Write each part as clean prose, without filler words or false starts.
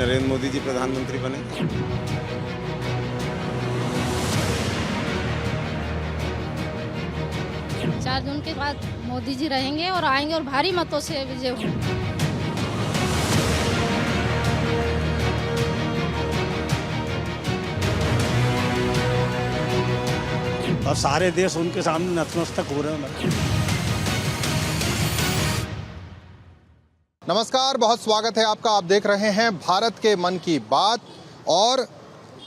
नरेंद्र मोदी जी प्रधानमंत्री बने। 4 जून के बाद मोदी जी रहेंगे और आएंगे और भारी मतों से विजय होगी। और सारे देश उनके सामने नतमस्तक हो रहे हैं। नमस्कार, बहुत स्वागत है आपका। आप देख रहे हैं भारत के मन की बात। और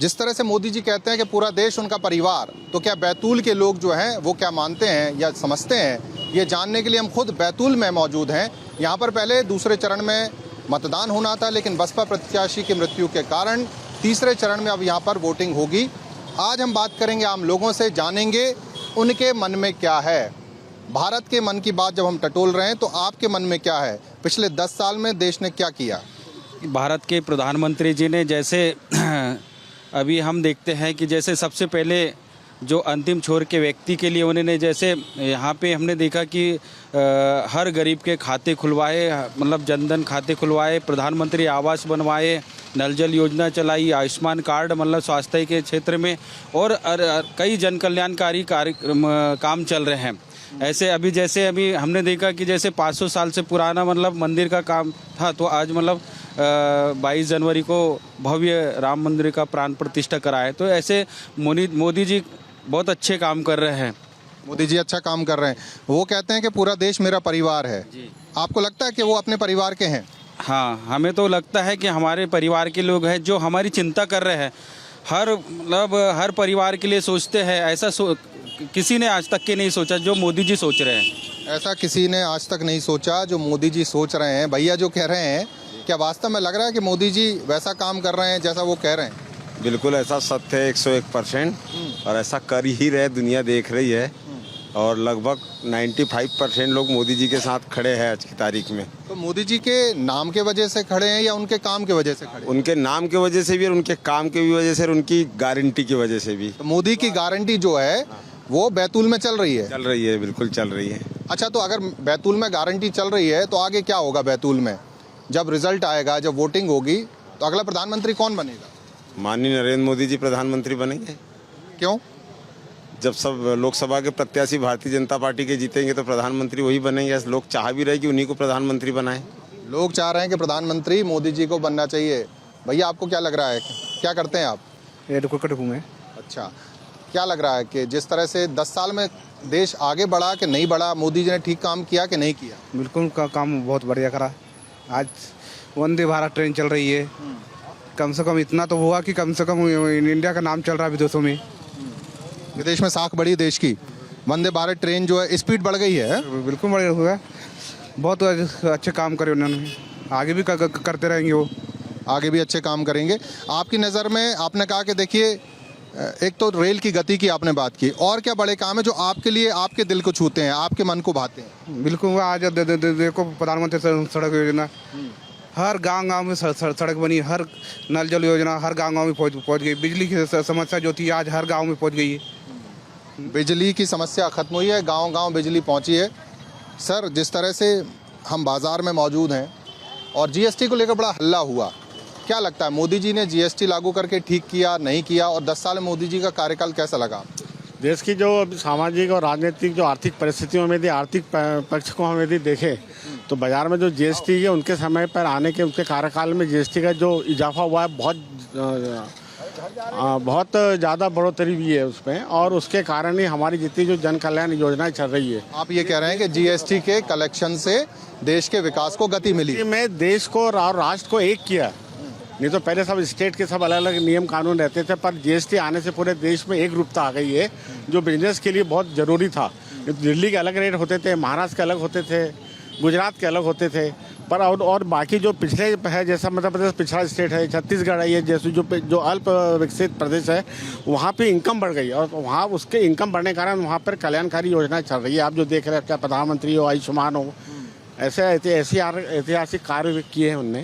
जिस तरह से मोदी जी कहते हैं कि पूरा देश उनका परिवार, तो क्या बैतूल के लोग जो हैं वो क्या मानते हैं या समझते हैं, ये जानने के लिए हम खुद बैतूल में मौजूद हैं। यहाँ पर पहले दूसरे चरण में मतदान होना था, लेकिन बसपा प्रत्याशी की मृत्यु के कारण तीसरे चरण में अब यहाँ पर वोटिंग होगी। आज हम बात करेंगे आम लोगों से, जानेंगे उनके मन में क्या है। भारत के मन की बात जब हम टटोल रहे हैं तो आपके मन में क्या है? पिछले 10 साल में देश ने क्या किया? भारत के प्रधानमंत्री जी ने जैसे अभी हम देखते हैं कि जैसे सबसे पहले जो अंतिम छोर के व्यक्ति के लिए उन्होंने जैसे यहाँ पे हमने देखा कि हर गरीब के खाते खुलवाए, मतलब जनधन खाते खुलवाए, प्रधानमंत्री आवास बनवाए, नल जल योजना चलाई, आयुष्मान कार्ड मतलब स्वास्थ्य के क्षेत्र में, और कई जन कल्याणकारी काम चल रहे हैं। ऐसे अभी हमने देखा कि जैसे 500 साल से पुराना मतलब मंदिर का काम था, तो आज मतलब 22 जनवरी को भव्य राम मंदिर का प्राण प्रतिष्ठा कराए। तो ऐसे मोदी जी बहुत अच्छे काम कर रहे हैं। मोदी जी अच्छा काम कर रहे हैं। वो कहते हैं कि पूरा देश मेरा परिवार है। आपको लगता है कि वो अपने परिवार के हैं? हाँ, हमें तो लगता है कि हमारे परिवार के लोग हैं जो हमारी चिंता कर रहे हैं। हर परिवार के लिए सोचते हैं। ऐसा किसी ने आज तक के नहीं सोचा जो मोदी जी सोच रहे हैं। ऐसा किसी ने आज तक नहीं सोचा जो मोदी जी सोच रहे हैं। भैया जो कह रहे हैं, क्या वास्तव में लग रहा है कि मोदी जी वैसा काम कर रहे हैं जैसा वो कह रहे हैं? बिल्कुल ऐसा सत्य है 101%, और ऐसा कर ही रहे, दुनिया देख रही है। और लगभग 95% लोग मोदी जी के साथ खड़े हैं आज की तारीख में। तो मोदी जी के नाम के वजह से खड़े हैं या उनके काम की वजह से खड़े हैं? उनके नाम की वजह से भी और उनके काम की भी वजह से और उनकी गारंटी की वजह से भी। तो मोदी की गारंटी जो है वो बैतूल में चल रही है? चल रही है, बिल्कुल चल रही है। अच्छा, तो अगर बैतूल में गारंटी चल रही है तो आगे क्या होगा बैतूल में? जब रिजल्ट आएगा, जब वोटिंग होगी, तो अगला प्रधानमंत्री कौन बनेगा? माननीय नरेंद्र मोदी जी प्रधानमंत्री बनेंगे। क्यों? जब सब लोकसभा के प्रत्याशी भारतीय जनता पार्टी के जीतेंगे तो प्रधानमंत्री वही बनेंगे। लोग चाह भी रहे कि उन्हीं को प्रधानमंत्री बनाएं। लोग चाह रहे हैं कि प्रधानमंत्री मोदी जी को बनना चाहिए। भैया आपको क्या लग रहा है, क्या करते हैं आप? एडवोकेट हूँ मैं। अच्छा, क्या लग रहा है कि जिस तरह से 10 साल में देश आगे बढ़ा कि नहीं बढ़ा, मोदी जी ने ठीक काम किया कि नहीं किया? बिल्कुल काम बहुत बढ़िया करा। आज वंदे भारत ट्रेन चल रही है। कम से कम इतना तो हुआ कि कम से कम इंडिया का नाम चल रहा है विदेशों में। विदेश में साख बढ़ी देश की। वंदे भारत ट्रेन जो है स्पीड बढ़ गई है। बिल्कुल बढ़िया हुआ, बहुत अच्छे काम करे उन्होंने। आगे भी करते रहेंगे, वो आगे भी अच्छे काम करेंगे। आपकी नज़र में, आपने कहा कि देखिए, एक तो रेल की गति की आपने बात की, और क्या बड़े काम है जो आपके लिए, आपके दिल को छूते हैं, आपके मन को भाते हैं? बिल्कुल। आज देखो प्रधानमंत्री सड़क योजना, हर गांव में सड़क बनी, हर नल जल योजना हर गांव में पहुंच गई। बिजली की समस्या जो थी आज हर गांव में पहुंच गई है। बिजली की समस्या खत्म हुई है, गांव-गांव बिजली पहुंची है। सर, जिस तरह से हम बाज़ार में मौजूद हैं और जीएसटी को लेकर बड़ा हल्ला हुआ, क्या लगता है मोदी जी ने जीएसटी लागू करके ठीक किया, नहीं किया? और 10 साल में मोदी जी का कार्यकाल कैसा लगा? देश की जो सामाजिक और राजनीतिक जो आर्थिक परिस्थितियों में यदि आर्थिक पक्ष को हम यदि देखें तो बाजार में जो जीएसटी है उनके समय पर आने के, उनके कार्यकाल में जीएसटी का जो इजाफा हुआ है बहुत ज़्यादा बढ़ोतरी हुई है उसमें, और उसके कारण ही हमारी जितनी जो जन कल्याण योजनाएं चल रही है। आप ये कह रहे हैं कि जीएसटी के कलेक्शन से देश के विकास को गति मिली? में देश को और राष्ट्र को एक किया। नहीं तो पहले सब स्टेट के सब अलग अलग नियम कानून रहते थे, पर जीएसटी आने से पूरे देश में एक रूपता आ गई है, जो बिजनेस के लिए बहुत ज़रूरी था। दिल्ली के अलग रेट होते थे, महाराष्ट्र के अलग होते थे, गुजरात के अलग होते थे, पर और बाकी जो पिछले है, जैसा मध्य प्रदेश पिछड़ा स्टेट है, छत्तीसगढ़ है, ये जैसे जो अल्प विकसित प्रदेश है, वहाँ पे इनकम बढ़ गई, और वहाँ उसके इनकम बढ़ने के कारण वहाँ पर कल्याणकारी योजनाएं चल रही है। आप जो देख रहे हैं, क्या प्रधानमंत्री हो, आयुष्मान हो, ऐसे ऐतिहासिक कार्य किए हैं उनने।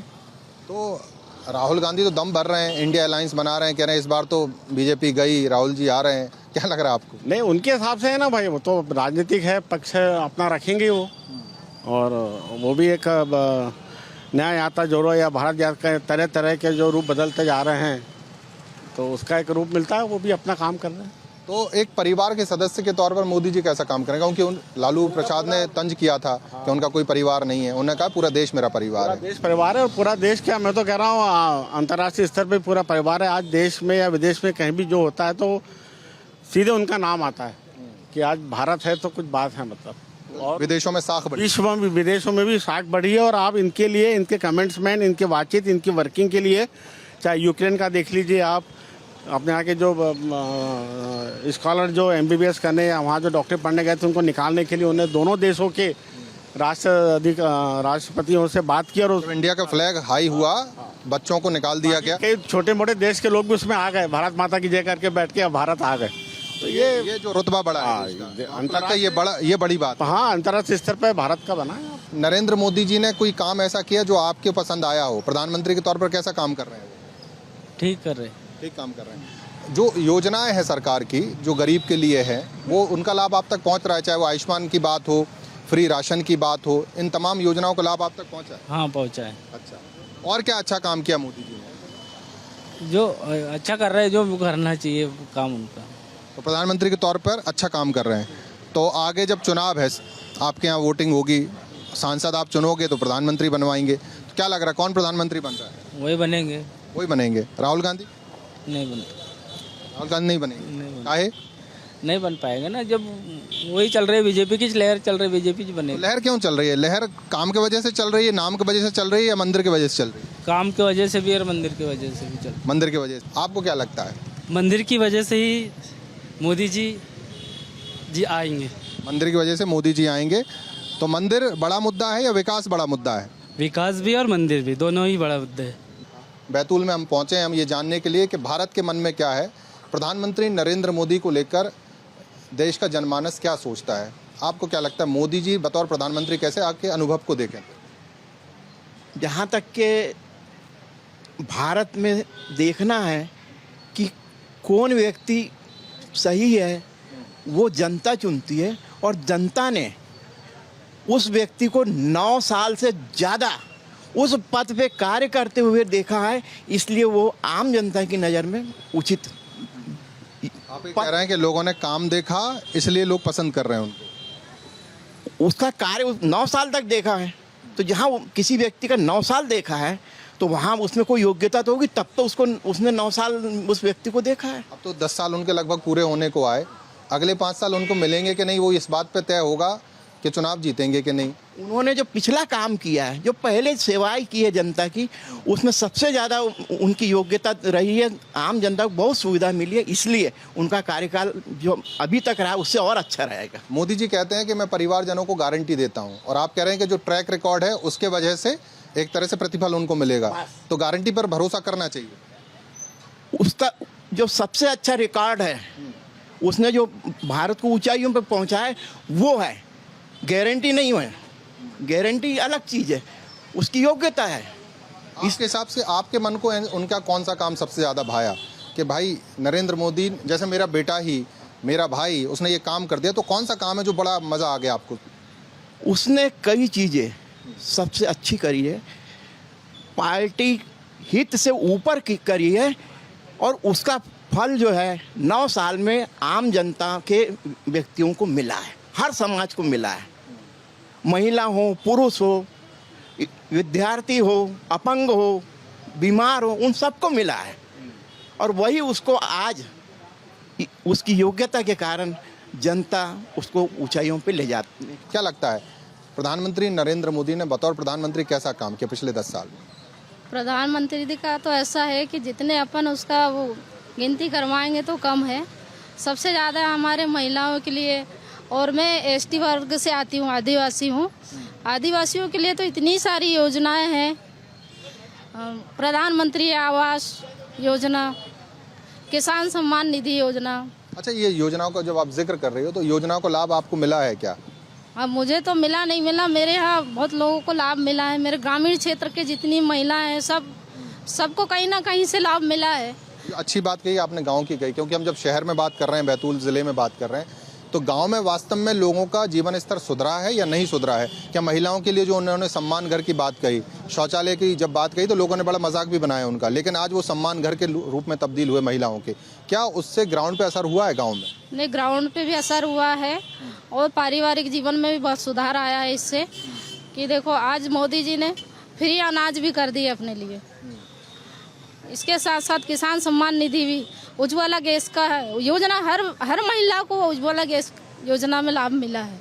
तो राहुल गांधी तो दम भर रहे हैं, इंडिया अलायंस बना रहे हैं, कह रहे हैं इस बार तो बीजेपी गई, राहुल जी आ रहे हैं। क्या लग रहा है आपको? नहीं, उनके हिसाब से है ना भाई, वो तो राजनीतिक है, पक्ष अपना रखेंगे वो, और वो भी एक न्याय आता जोड़ो या भारत यात्रा तरह तरह के जो रूप बदलते जा रहे हैं, तो उसका एक रूप मिलता है, वो भी अपना काम कर रहे हैं। तो एक परिवार के सदस्य के तौर पर मोदी जी कैसा काम करेंगे? क्योंकि लालू प्रसाद ने तंज किया था कि उनका कोई परिवार नहीं है, उन्होंने कहा पूरा देश मेरा परिवार है। देश परिवार है, और पूरा देश क्या, मैं तो कह रहा हूँ अंतर्राष्ट्रीय स्तर पे पूरा परिवार है। आज देश में या विदेश में कहीं भी जो होता है तो सीधे उनका नाम आता है कि आज भारत है तो कुछ बात है, मतलब। और विदेशों में साख बढ़ी, विश्व में भी, विदेशों में भी साख बढ़ी है। और आप इनके लिए, इनके कमेंट्समैन, इनके बातचीत, इनकी वर्किंग के लिए, चाहे यूक्रेन का देख लीजिए आप, अपने यहाँ के जो स्कॉलर जो MBBS करने या वहाँ जो डॉक्टर पढ़ने गए थे उनको निकालने के लिए उन्हें दोनों देशों के राष्ट्रपतियों से बात की। और इंडिया का फ्लैग हाई हुआ, बच्चों को निकाल दिया गया। कई छोटे मोटे देश के लोग भी उसमें आ गए, भारत माता की जय करके बैठ के अब भारत आ गए। तो ये जो रुतबा बढ़ा है इसका, ये बड़ी बात। हाँ, अंतर्राष्ट्रीय स्तर पर भारत का बना है। नरेंद्र मोदी जी ने कोई काम ऐसा किया जो आपके पसंद आया हो? प्रधानमंत्री के तौर पर कैसा काम कर रहे हैं? ठीक कर रहे। ठीक काम कर रहे हैं। जो योजनाएं हैं सरकार की जो गरीब के लिए है, वो उनका लाभ आप तक पहुंच रहा है? चाहे वो आयुष्मान की बात हो, फ्री राशन की बात हो, इन तमाम योजनाओं का लाभ आप तक पहुंचा है? हाँ, पहुँचा है। अच्छा, और क्या अच्छा काम किया मोदी जी ने? जो अच्छा कर रहे हैं, जो करना चाहिए काम उनका। तो प्रधानमंत्री के तौर पर अच्छा काम कर रहे हैं। तो आगे जब चुनाव है, आपके यहाँ वोटिंग होगी, सांसद आप चुनोगे तो प्रधानमंत्री बनवाएंगे, तो क्या लग रहा है कौन प्रधानमंत्री बन रहा है? वही बनेंगे। वही बनेंगे। राहुल गांधी? नहीं बनता। राहुल गांधी नहीं बनेंगे? काहे? नहीं बन पाएगा ना, जब वही चल रही है, बीजेपी की लहर चल रही है, बीजेपी की बनेगी। लहर क्यों चल रही है? लहर काम की वजह से चल रही है, नाम की वजह से चल रही है, या मंदिर की वजह से चल रही है? काम की वजह से भी और मंदिर की वजह से भी चल। मंदिर की वजह से। आपको क्या लगता है? मंदिर की वजह से ही मोदी जी आएंगे। मंदिर की वजह से मोदी जी आएंगे। तो मंदिर बड़ा मुद्दा है या विकास बड़ा मुद्दा है? विकास भी और मंदिर भी, दोनों ही बड़ा मुद्दा है। बैतूल में हम पहुंचे हैं हम ये जानने के लिए कि भारत के मन में क्या है, प्रधानमंत्री नरेंद्र मोदी को लेकर देश का जनमानस क्या सोचता है। आपको क्या लगता है मोदी जी बतौर प्रधानमंत्री कैसे आपके अनुभव को देखें? जहाँ तक के भारत में देखना है कि कौन व्यक्ति सही है, वो जनता चुनती है, और जनता ने उस व्यक्ति को 9 साल से ज़्यादा उस पद पे कार्य करते हुए देखा है, इसलिए वो आम जनता की नज़र में उचित। आप ये कह रहे हैं कि लोगों ने काम देखा इसलिए लोग पसंद कर रहे हैं उनको? उसका कार्य 9 साल तक देखा है, तो जहाँ किसी व्यक्ति का 9 साल देखा है तो वहाँ उसमें कोई योग्यता तो होगी, तब तो उसने 9 साल उस व्यक्ति को देखा है। अब तो 10 साल उनके लगभग पूरे होने को आए, अगले 5 साल उनको मिलेंगे कि नहीं, वो इस बात पे तय होगा कि चुनाव जीतेंगे कि नहीं। उन्होंने जो पिछला काम किया है, जो पहले सेवाएं की है जनता की, उसमें सबसे ज़्यादा उनकी योग्यता रही है। आम जनता को बहुत सुविधा मिली है, इसलिए उनका कार्यकाल जो अभी तक रहा है उससे और अच्छा रहेगा। मोदी जी कहते हैं कि मैं परिवारजनों को गारंटी देता हूं, और आप कह रहे हैं कि जो ट्रैक रिकॉर्ड है उसके वजह से एक तरह से प्रतिफल उनको मिलेगा, तो गारंटी पर भरोसा करना चाहिए। उसका जो सबसे अच्छा रिकॉर्ड है, उसने जो भारत को ऊंचाइयों पर पहुंचाया है, वो है। गारंटी नहीं है, गारंटी अलग चीज़ है, उसकी योग्यता है। इसके हिसाब से आपके मन को उनका कौन सा काम सबसे ज़्यादा भाया कि भाई नरेंद्र मोदी जैसे मेरा बेटा ही, मेरा भाई, उसने ये काम कर दिया, तो कौन सा काम है जो बड़ा मज़ा आ गया आपको? उसने कई चीज़ें सबसे अच्छी करी है, पार्टी हित से ऊपर की करी है, और उसका फल जो है 9 साल में आम जनता के व्यक्तियों को मिला है, हर समाज को मिला है। महिला हो, पुरुष हो, विद्यार्थी हो, अपंग हो, बीमार हो, उन सबको मिला है। और वही उसको आज उसकी योग्यता के कारण जनता उसको ऊंचाइयों पे ले जाती है। क्या लगता है प्रधानमंत्री नरेंद्र मोदी ने बतौर प्रधानमंत्री कैसा काम किया पिछले 10 साल में? प्रधानमंत्री का तो ऐसा है कि जितने अपन उसका वो गिनती करवाएंगे तो कम है। सबसे ज़्यादा हमारे महिलाओं के लिए, और मैं एसटी वर्ग से आती हूँ, आदिवासी हूँ, आदिवासियों के लिए तो इतनी सारी योजनाएं हैं। प्रधानमंत्री आवास योजना, किसान सम्मान निधि योजना। अच्छा, ये योजनाओं का जब आप जिक्र कर रही हो तो योजनाओं का लाभ आपको मिला है क्या? अब मुझे तो मिला नहीं मिला, मेरे यहाँ बहुत लोगों को लाभ मिला है। मेरे ग्रामीण क्षेत्र के जितनी महिलाएं हैं सबको कहीं ना कहीं से लाभ मिला है। अच्छी बात कही आपने गांव की कही, क्योंकि हम जब शहर में बात कर रहे हैं, बैतूल ज़िले में बात कर रहे हैं, तो गांव में वास्तव में लोगों का जीवन स्तर सुधरा है या नहीं सुधरा है? क्या महिलाओं के लिए जो उन्होंने सम्मान घर की बात कही, शौचालय की जब बात कही तो लोगों ने बड़ा मजाक भी बनाया उनका, लेकिन आज वो सम्मान घर के रूप में तब्दील हुए महिलाओं के, क्या उससे ग्राउंड पे असर हुआ है गाँव में? नहीं, ग्राउंड पे भी असर हुआ है और पारिवारिक जीवन में भी बहुत सुधार आया है इससे। कि देखो आज मोदी जी ने फ्री अनाज भी कर दिए अपने लिए, इसके साथ साथ किसान सम्मान निधि भी, उज्ज्वला गैस का योजना, हर महिला को उज्ज्वला गैस योजना में लाभ मिला है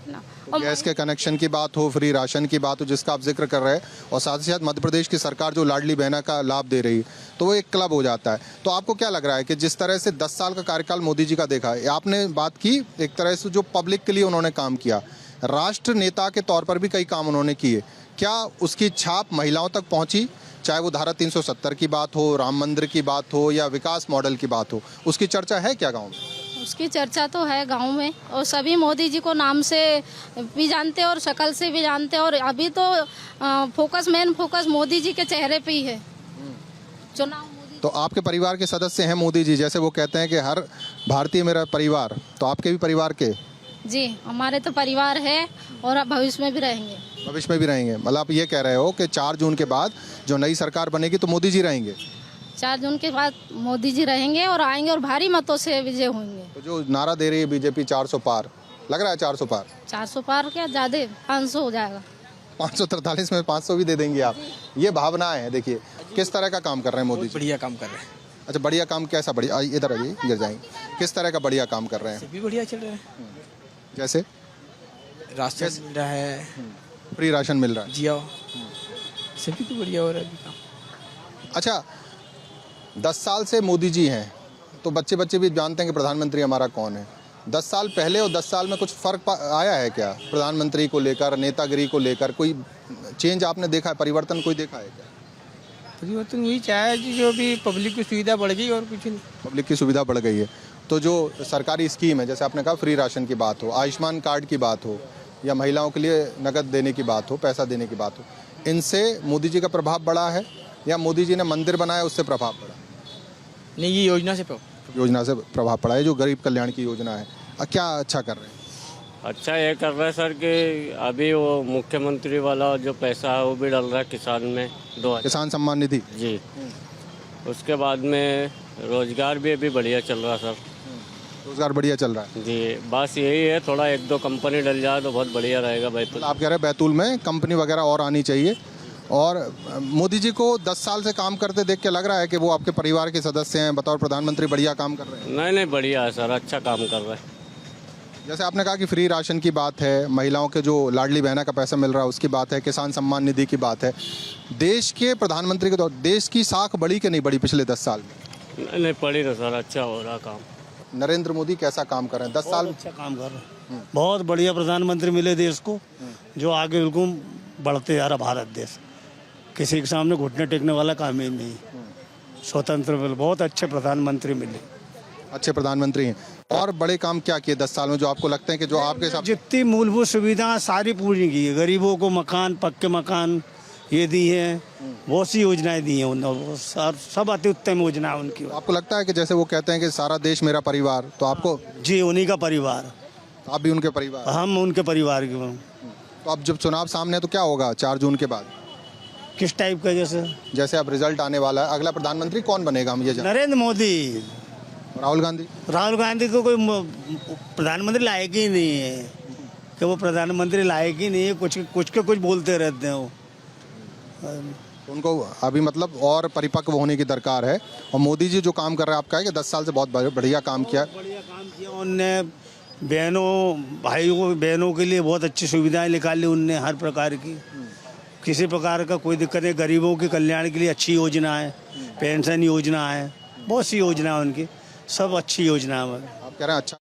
ना। और गैस के कनेक्शन की बात हो, फ्री राशन की बात हो जिसका आप जिक्र कर रहे हैं, और साथ ही साथ मध्य प्रदेश की सरकार जो लाडली बहना का लाभ दे रही है, तो वो एक क्लब हो जाता है। तो आपको क्या लग रहा है कि जिस तरह से 10 साल का कार्यकाल मोदी जी का देखा है, आपने बात की एक तरह से जो पब्लिक के लिए उन्होंने काम किया, राष्ट्र नेता के तौर पर भी कई काम उन्होंने किए, क्या उसकी छाप महिलाओं तक पहुंची? चाहे वो धारा 370 की बात हो, राम मंदिर की बात हो या विकास मॉडल की बात हो, उसकी चर्चा है क्या गांव में? उसकी चर्चा तो है गांव में, और सभी मोदी जी को नाम से भी जानते हैं और शक्ल से भी जानते हैं। और अभी तो मेन फोकस मोदी जी के चेहरे पे ही है। चुनाव मोदी। तो आपके परिवार के सदस्य हैं मोदी जी, जैसे वो कहते हैं कि हर भारतीय मेरा परिवार, तो आपके भी परिवार के? जी, हमारे तो परिवार है और अब भविष्य में भी रहेंगे। भविष्य में भी रहेंगे, मतलब आप ये कह रहे हो कि 4 जून के बाद जो नई सरकार बनेगी तो मोदी जी रहेंगे? 4 जून के बाद मोदी जी रहेंगे और आएंगे और भारी मतों से विजय होंगे। तो जो नारा दे रही है बीजेपी 400 पार, लग रहा है 400 पार? 400 पार क्या, ज्यादा 500 हो जाएगा। 543 में 500 भी दे देंगे आप? ये भावनाएं हैं। देखिए किस तरह का काम कर रहे हैं मोदी जी। बढ़िया काम कर रहे हैं। अच्छा, बढ़िया काम कैसा? बढ़िया, इधर आइए, गिर जाएंगे। किस तरह का बढ़िया काम कर रहे हैं? भी बढ़िया चल रहा है, जैसे राशन मिल रहा है, फ्री राशन मिल रहा है। जिया सभी तो बढ़िया हो रहा है अभी काम। अच्छा, 10 साल से मोदी जी हैं तो बच्चे भी जानते हैं कि प्रधानमंत्री हमारा कौन है। 10 साल पहले और 10 साल में कुछ फर्क आया है क्या प्रधानमंत्री को लेकर, नेतागिरी को लेकर? कोई चेंज आपने देखा है, परिवर्तन कोई देखा है क्या? परिवर्तन वही चाहे जो भी पब्लिक की सुविधा बढ़ गई और कुछ नहीं। पब्लिक की सुविधा बढ़ गई है, तो जो सरकारी स्कीम है, जैसे आपने कहा फ्री राशन की बात हो, आयुष्मान कार्ड की बात हो, या महिलाओं के लिए नकद देने की बात हो, पैसा देने की बात हो, इनसे मोदी जी का प्रभाव बढ़ा है या मोदी जी ने मंदिर बनाया उससे प्रभाव पड़ा? नहीं, ये योजना से प्रभाव पड़ा है, जो गरीब कल्याण की योजना है। क्या अच्छा कर रहे हैं? अच्छा ये कर रहा है सर कि अभी वो मुख्यमंत्री वाला जो पैसा है वो भी डाल रहा है किसान में, 2000 किसान सम्मान निधि जी। उसके बाद में रोजगार भी अभी बढ़िया चल रहा है सर। रोजगार बढ़िया चल रहा है जी, बस यही है, थोड़ा 1-2 कंपनी डल जाए तो बहुत बढ़िया रहेगा बैतूल। आप कह रहे हैं बैतूल में कंपनी वगैरह और आनी चाहिए। और मोदी जी को 10 साल से काम करते देख के लग रहा है कि वो आपके परिवार के सदस्य हैं, बतौर प्रधानमंत्री बढ़िया काम कर रहे हैं? नहीं बढ़िया है सर, अच्छा काम कर रहा है। जैसे आपने कहा कि फ्री राशन की बात है, महिलाओं के जो लाडली बहना का पैसा मिल रहा है उसकी बात है, किसान सम्मान निधि की बात है। देश के प्रधानमंत्री के तौर देश की साख बढ़ी कि नहीं बढ़ी पिछले 10 साल में? नहीं पड़ी ना सर, अच्छा हो रहा काम। नरेंद्र मोदी कैसा काम कर रहे हैं 10 साल? अच्छा काम कर रहे हैं, बहुत बढ़िया प्रधानमंत्री मिले देश को, जो आगे बिल्कुल बढ़ते जा रहा भारत देश। किसी के सामने घुटने टेकने वाला काम ही नहीं, स्वतंत्र मिले, बहुत अच्छे प्रधानमंत्री मिले। अच्छे प्रधानमंत्री हैं। और बड़े काम क्या किए 10 साल में जो आपको लगते हैं कि जो आपके हिसाब से? जितनी मूलभूत सुविधाएं सारी पूरी की है, गरीबों को मकान, पक्के मकान ये दी है, बहुत सी योजनाएं दी हैं, सब अति उत्तम योजना है उनकी। आपको लगता है कि जैसे वो कहते हैं कि सारा देश मेरा परिवार, तो आपको? जी, उन्हीं का परिवार, आप भी उनके परिवार? हम उनके परिवार के। तो अब जब चुनाव सामने है तो क्या होगा 4 जून के बाद? किस टाइप का? जैसे अब रिजल्ट आने वाला है, अगला प्रधानमंत्री कौन बनेगा हम ये जानते नरेंद्र मोदी। हैं। राहुल गांधी? राहुल गांधी को कोई प्रधानमंत्री लायक ही नहीं है, कि वो प्रधानमंत्री लायक ही नहीं है, कुछ बोलते रहते हैं वो। उनको अभी मतलब और परिपक्व होने की दरकार है। और मोदी जी जो काम कर रहे हैं, आपका है कि 10 साल से बहुत बढ़िया काम किया? बढ़िया काम किया उनने, बहनों के लिए बहुत अच्छी सुविधाएं निकाली उनने, हर प्रकार की, किसी प्रकार का कोई दिक्कत नहीं। गरीबों के कल्याण के लिए अच्छी योजना है, पेंशन योजना है, बहुत सी योजना है उनकी, सब अच्छी योजना है। आप कह रहे हैं अच्छा